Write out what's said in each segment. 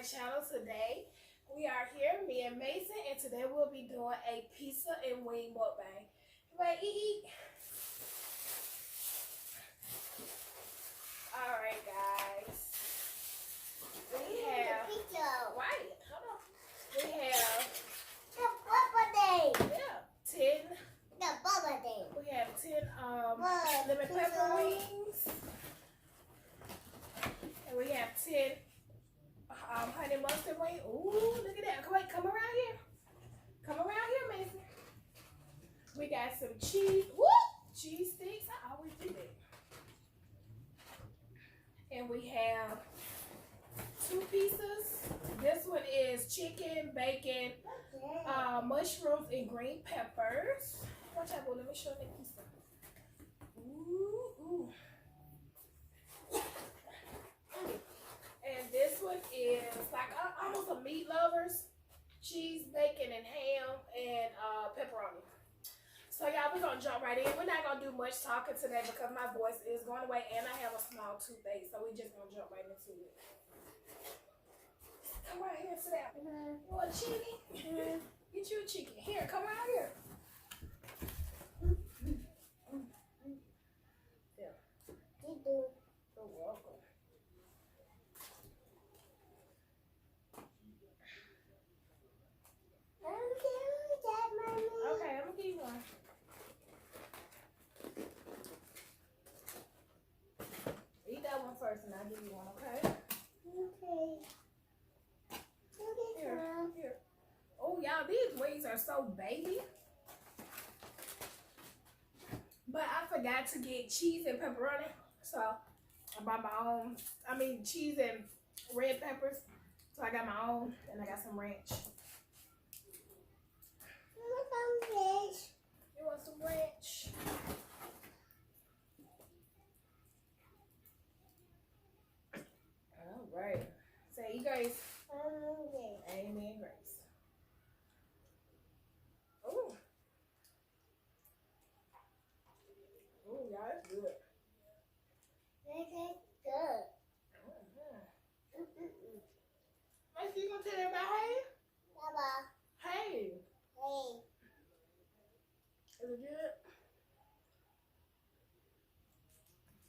channel. Today we are here, me and Mason, and today we'll be doing a pizza and wing mukbang. Everybody eat. Alright guys. We have right, hold on. We have yeah, 10 we have 10 lemon pepper wings. And we have 10 honey mustard wing. Ooh, look at that. Come around here. Come around here, Mason. We got some cheese. Woo! Cheese sticks. I always do that. And we have 2 pieces. This one is chicken, bacon, mushrooms, and green peppers. Watch out, boy. Let me show you that pizza. Ooh, ooh. And this one is like almost a meat lovers. Cheese, bacon, and ham, and pepperoni. So y'all, we're going to jump right in. We're not going to do much talking today because my voice is going away and I have a small toothache. So we're just going to jump right into it. Come right here, sit down. You want a chicken? Get you a chicken. Here, come right here. Yeah. You're welcome. Okay, I'm gonna give you one. Eat that one first and I'll give you one, okay? Okay. Here. Oh, y'all, these wings are so baby. But I forgot to get cheese and pepperoni. So I bought my own, cheese and red peppers. So I got my own and I got some ranch. You want some ranch? All right. Say grace. Amen, grace. Ooh. Ooh, y'all, that's good. Macy, you gonna tell everybody hey? Hey. Is it good?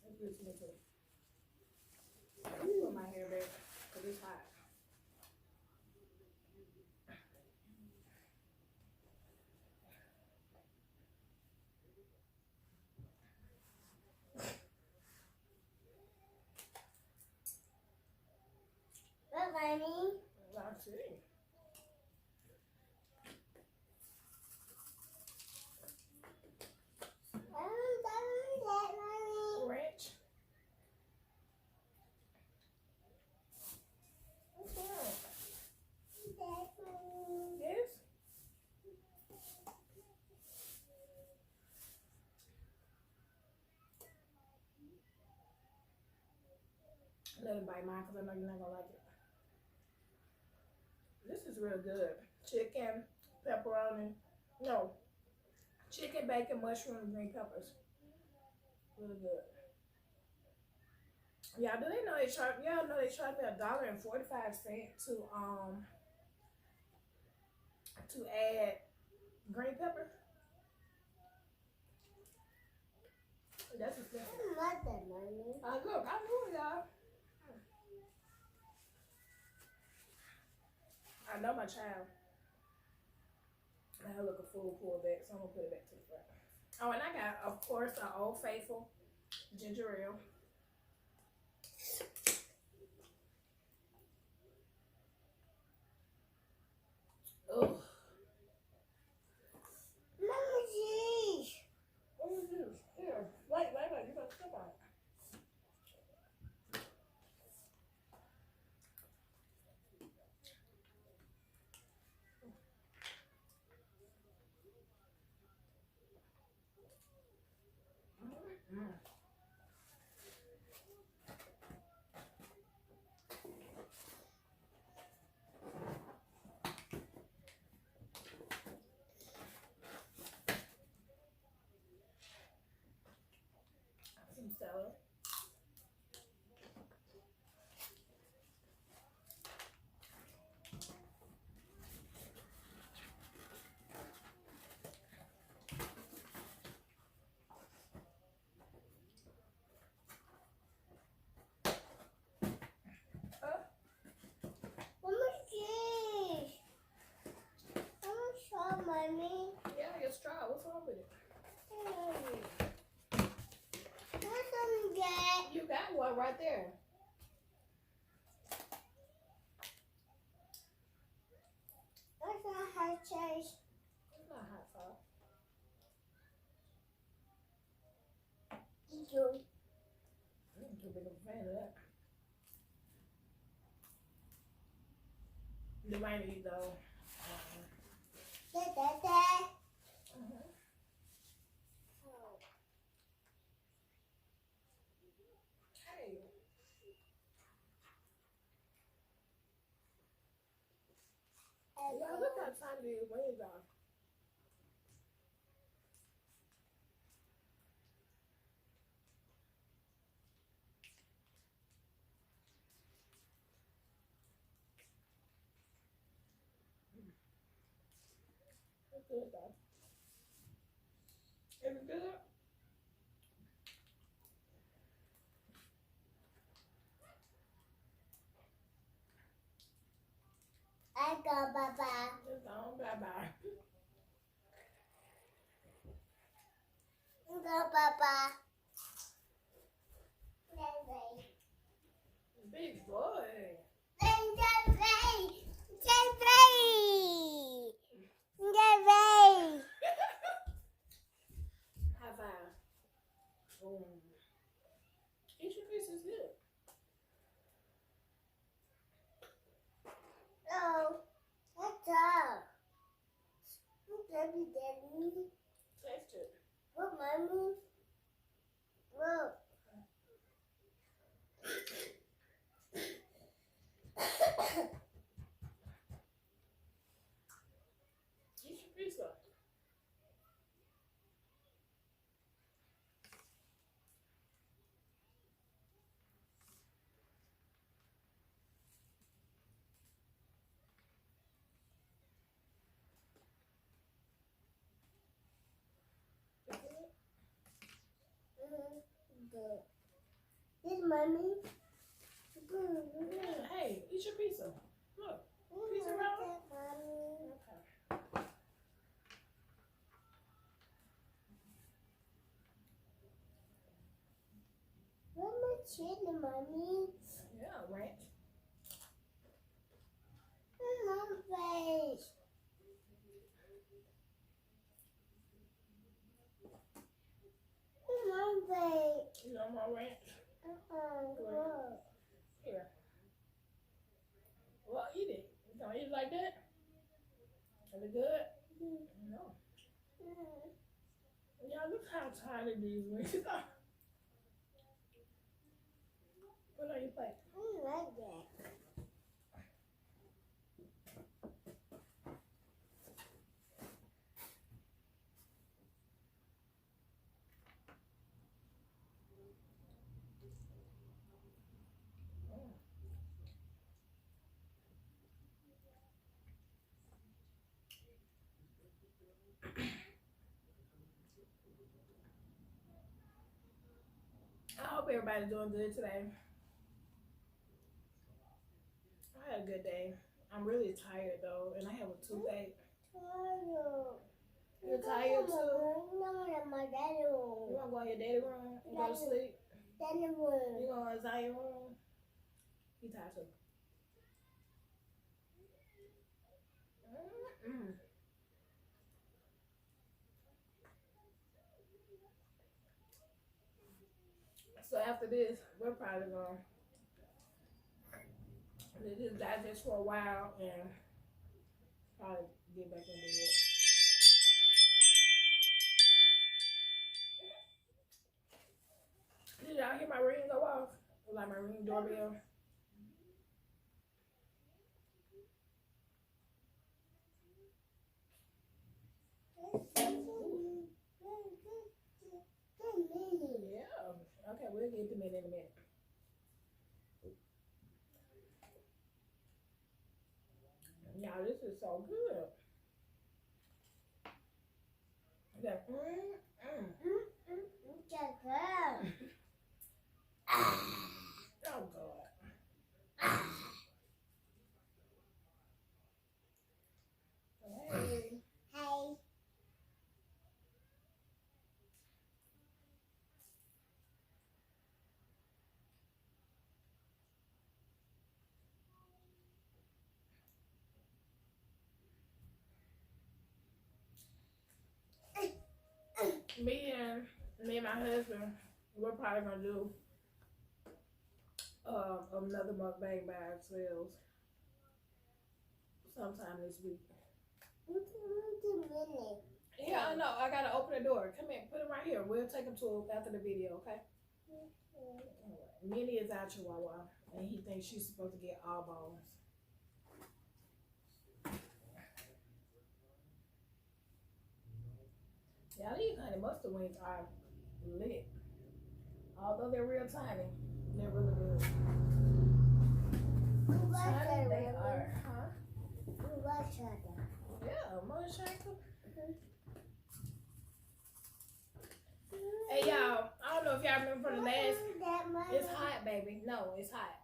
It's good to me too. Put my hair back because it's hot. I see. Ranch. Yes. Let him bite mine because I know you're not gonna like it. This is real good. Chicken, pepperoni. No. Chicken, bacon, mushroom, green peppers. Really good. Y'all, do they know they charge? Y'all know they charge me $1.45 to add green pepper. That's expensive. Look, I knew it, y'all. I know my child. I look a full pull back, so I'm gonna put it back to the front. Oh, and I got, of course, an Old Faithful ginger ale. Oh. What is this? Here. Wait. You gotta step on it. Some salad. straw. What's wrong with it? You got one right there. That's not hot sauce. It's not hot sauce. You. I'm too big of a fan of that. You might eat though. Hey. Y'all, look how tiny these wings are. It's good though. Is it good? I go bye-bye. It's gone. Bye-bye. Go bye-bye. Bye-bye. Big boy. High five. Boom. Each piece is good. Oh, what's up? Daddy. Taste it. What, mommy? Look. Eat your piece up. Good. This mommy. Yeah, hey, eat your pizza. Look. Pizza roll. Okay. Where's my chili, mommy? Yeah, ranch. My face. My face. You know my ranch? Look. Here. Well, eat it. You gonna eat it like that? Is it good? No. Y'all, look how tiny these wings are. Put on your plate. I like that. I hope everybody's doing good today. I had a good day. I'm really tired though, and I have a toothache. You're tired too? My daddy room. You wanna go in your daddy room and go to sleep? Daddy room. You gonna go in your room? He tired too. So after this, we're probably gonna let this digest for a while and probably get back into it. Did y'all hear my ring go off? Like my ring doorbell? Yeah. Okay, we'll get them in a minute. Y'all, this is so good. That, So good. oh God. Hey. Hey. Me and my husband, we're probably gonna do another mukbang by ourselves sometime this week. Yeah, I know. I gotta open the door. Come in, put him right here. We'll take him to after the video, okay? Minnie is our chihuahua, and he thinks she's supposed to get all bones. Yeah, these honey mustard wings are lit. Although they're real tiny, they're really good. Tiny they are, huh? Yeah, mud shaker. Hey y'all, I don't know if y'all remember from the last. It's hot, baby. No, it's hot.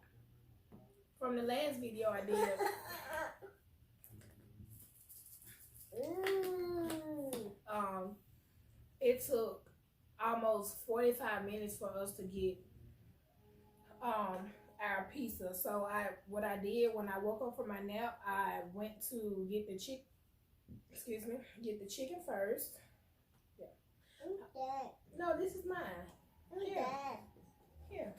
From the last video I did. It took almost 45 minutes for us to get our pizza. So what I did when I woke up from my nap, I went to get the chicken. Excuse me, get the chicken first. Yeah. No, this is mine. Here. Here.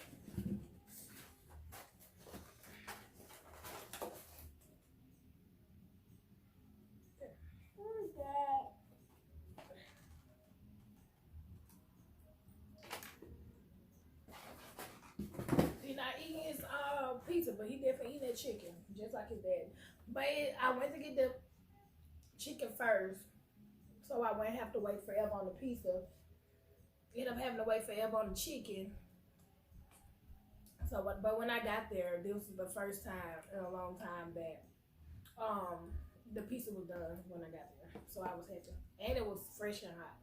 He's not eating his pizza, but he definitely eating that chicken, just like his dad. But I went to get the chicken first, so I wouldn't have to wait forever on the pizza. End up having to wait forever on the chicken. So, but when I got there, this was the first time in a long time that the pizza was done when I got there. So I was happy, and it was fresh and hot.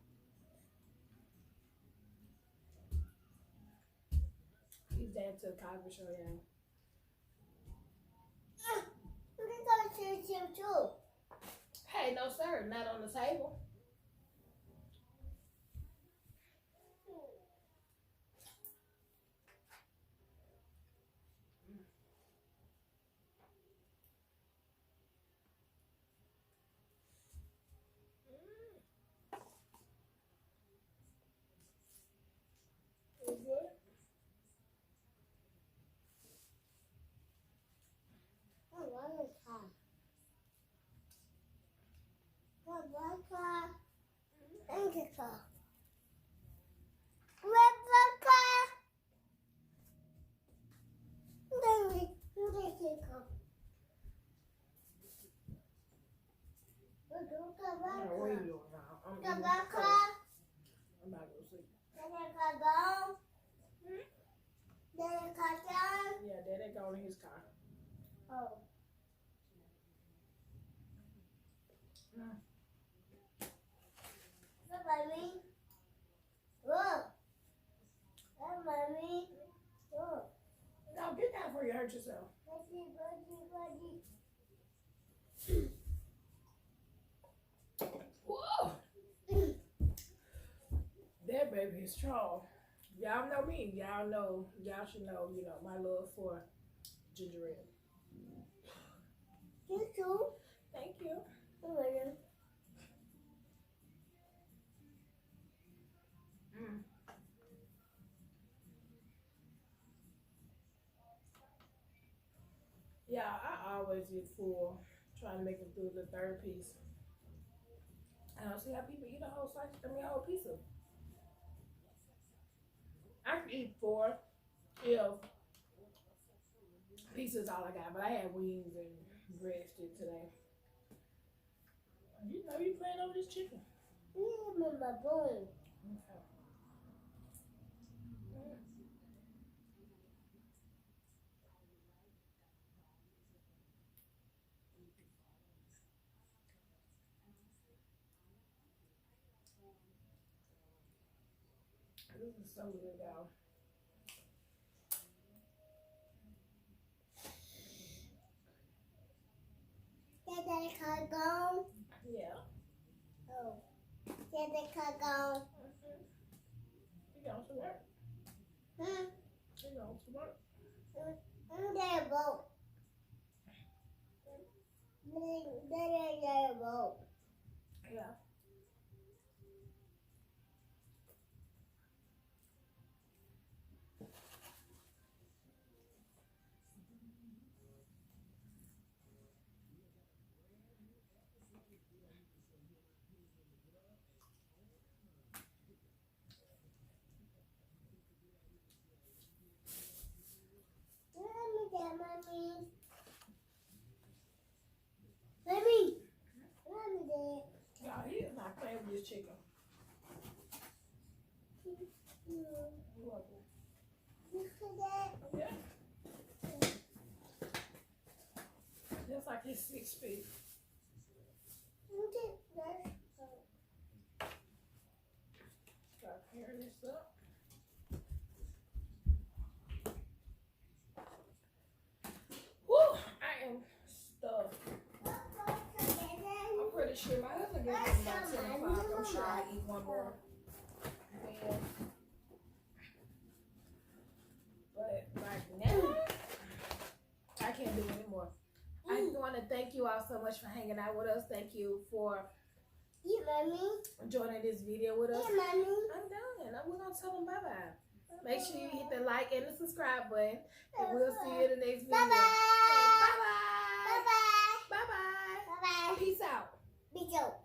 He's down to the Cosby show, yeah. Hey, no sir, not on the table. Where you going now? I'm about to sleep. Yeah, Daddy going in his car. Oh. Mommy. Whoa. Mommy. Whoa. No, get down before you hurt yourself. Whoa. That baby is strong. Y'all know me. Y'all should know, my love for ginger ale. You too. Thank you. Yeah, I always get full trying to make it through the third piece. I don't see how people eat a whole slice, a whole pizza. I could eat 4 if pizza's all I got, but I had wings and breadstick today. You know you playing over this chicken. In my bone. Okay. This is so good, y'all. Daddy car gone. Yeah. Oh. Daddy car gone. He going to work. He going to work. There's a boat. There's a boat. Yeah. chicken. You're welcome. Look at that. Yeah. That's like his 6 feet. Look at that. Start tearing this up. Woo! I am stuffed. I'm pretty sure my husband gets home about 10 o'clock. I'm sure I eat one more meal. But right now, I can't do anymore. I want to thank you all so much for hanging out with us. Thank you for Eat, mommy. joining this video with us. Eat, mommy. I'm done. We're going to tell them bye-bye. Make sure you hit the like and the subscribe button. And we'll see you in the next video. Bye-bye. Bye-bye. Bye-bye. Bye-bye. Bye-bye. Peace out. Be good.